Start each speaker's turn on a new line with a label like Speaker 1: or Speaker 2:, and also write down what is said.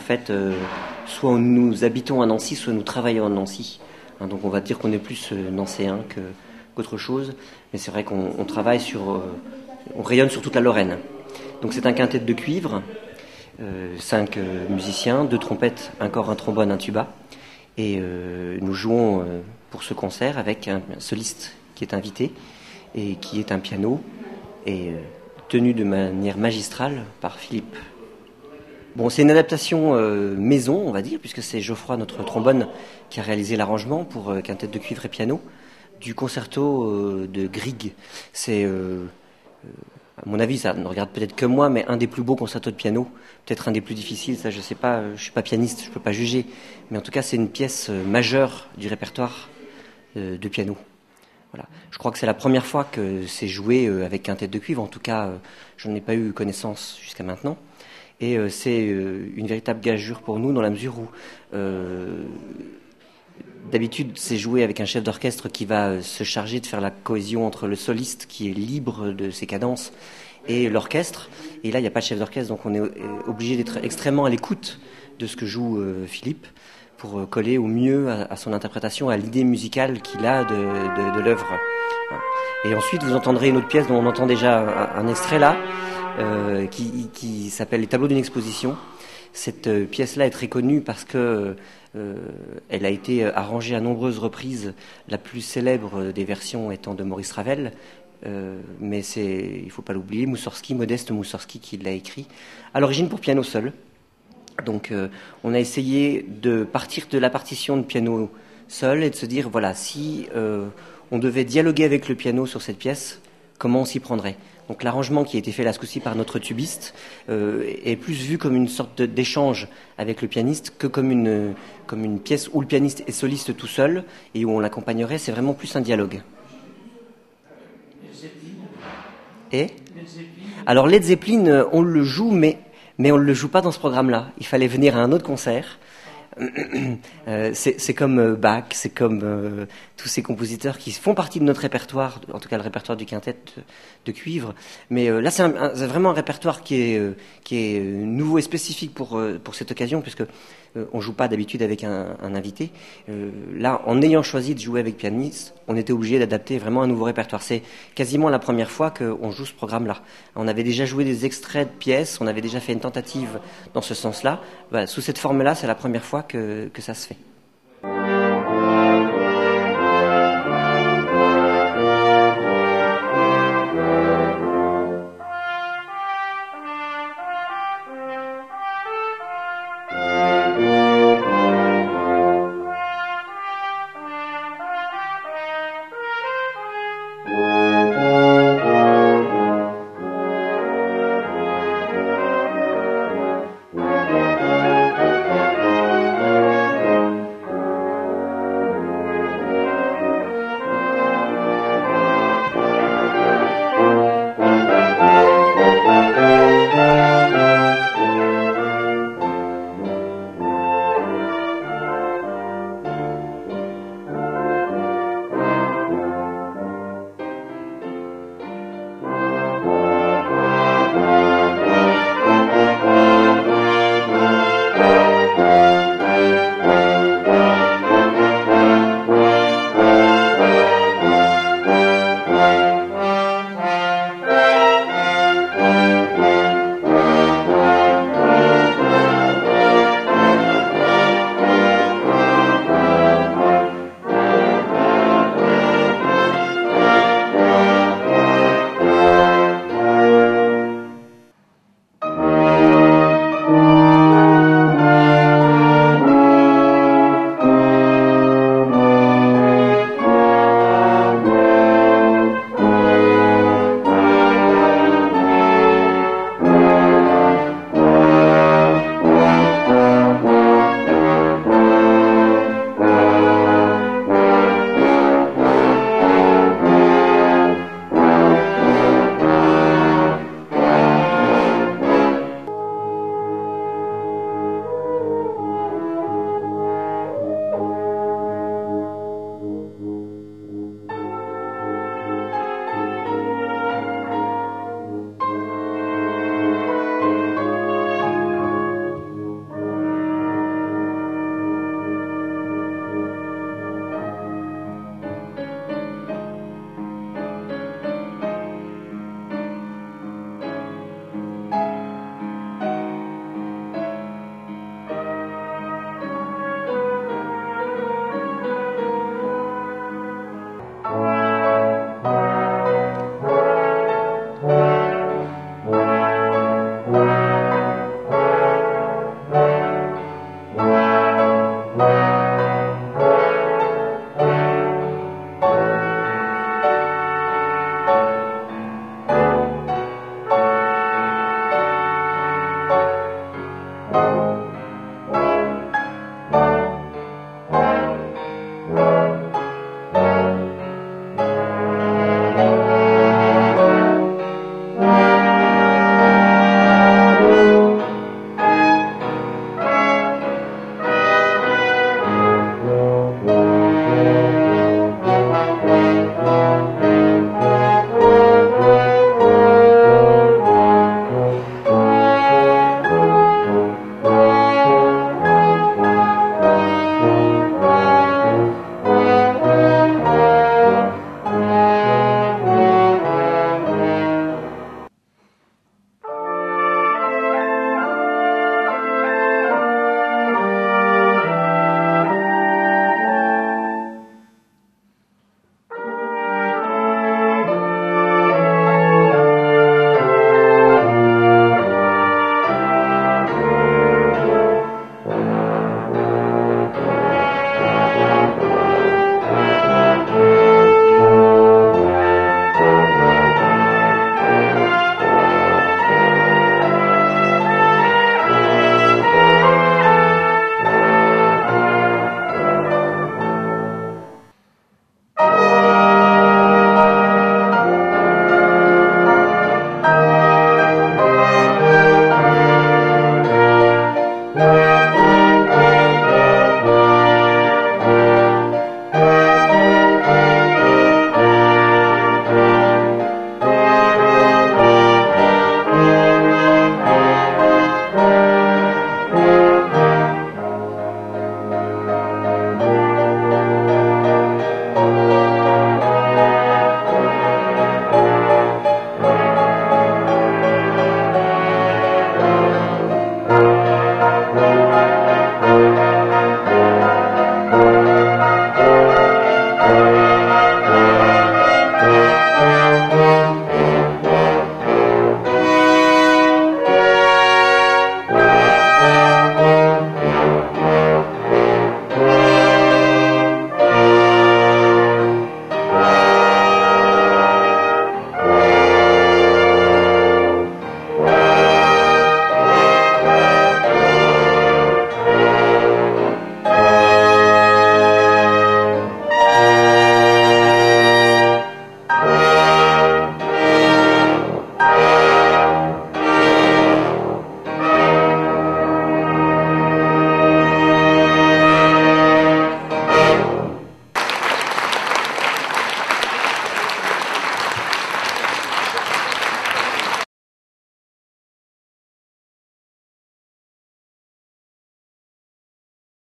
Speaker 1: fait, soit nous habitons à Nancy, soit nous travaillons à Nancy. Donc on va dire qu'on est plus nancéen qu'autre chose, mais c'est vrai qu'on travaille on rayonne sur toute la Lorraine. Donc c'est un quintet de cuivre, 5 musiciens, 2 trompettes, un cor, un trombone, un tuba, et nous jouons pour ce concert avec un soliste qui est invité et qui est un piano et tenu de manière magistrale par Philippe. Bon, c'est une adaptation maison, on va dire, puisque c'est Geoffroy, notre trombone, qui a réalisé l'arrangement pour quintette de cuivre et piano du concerto de Grieg. C'est, à mon avis, ça ne regarde peut-être que moi, mais un des plus beaux concertos de piano, peut-être un des plus difficiles, ça je sais pas, je suis pas pianiste, je peux pas juger, mais en tout cas c'est une pièce majeure du répertoire de piano. Voilà. Je crois que c'est la première fois que c'est joué avec quintette de cuivre, en tout cas j'en ai pas eu connaissance jusqu'à maintenant. Et c'est une véritable gageure pour nous dans la mesure où d'habitude c'est joué avec un chef d'orchestre qui va se charger de faire la cohésion entre le soliste qui est libre de ses cadences et l'orchestre. Et là il n'y a pas de chef d'orchestre, donc on est obligé d'être extrêmement à l'écoute de ce que joue Philippe pour coller au mieux à son interprétation, à l'idée musicale qu'il a de l'œuvre. Et ensuite vous entendrez une autre pièce dont on entend déjà un extrait là, qui s'appelle Les tableaux d'une exposition. Cette pièce-là est très connue parce que elle a été arrangée à nombreuses reprises, la plus célèbre des versions étant de Maurice Ravel, mais il ne faut pas l'oublier, Modeste Moussorgsky qui l'a écrit, à l'origine pour piano seul. Donc on a essayé de partir de la partition de piano seul et de se dire, voilà, si on devait dialoguer avec le piano sur cette pièce, comment on s'y prendrait. Donc l'arrangement qui a été fait là ce coup-ci par notre tubiste est plus vu comme une sorte d'échange avec le pianiste que comme une pièce où le pianiste est soliste tout seul et où on l'accompagnerait. C'est vraiment plus un dialogue. Et alors Led Zeppelin, on le joue, mais on ne le joue pas dans ce programme-là. Il fallait venir à un autre concert. C'est comme Bach, c'est comme tous ces compositeurs qui font partie de notre répertoire, en tout cas le répertoire du quintet de cuivre. Mais là, c'est vraiment un répertoire qui est nouveau et spécifique pour cette occasion, puisque on joue pas d'habitude avec un invité. Là, en ayant choisi de jouer avec pianiste, on était obligé d'adapter vraiment un nouveau répertoire. C'est quasiment la première fois qu'on joue ce programme-là. On avait déjà joué des extraits de pièces, on avait déjà fait une tentative dans ce sens-là. Voilà, sous cette forme-là, c'est la première fois que ça se fait.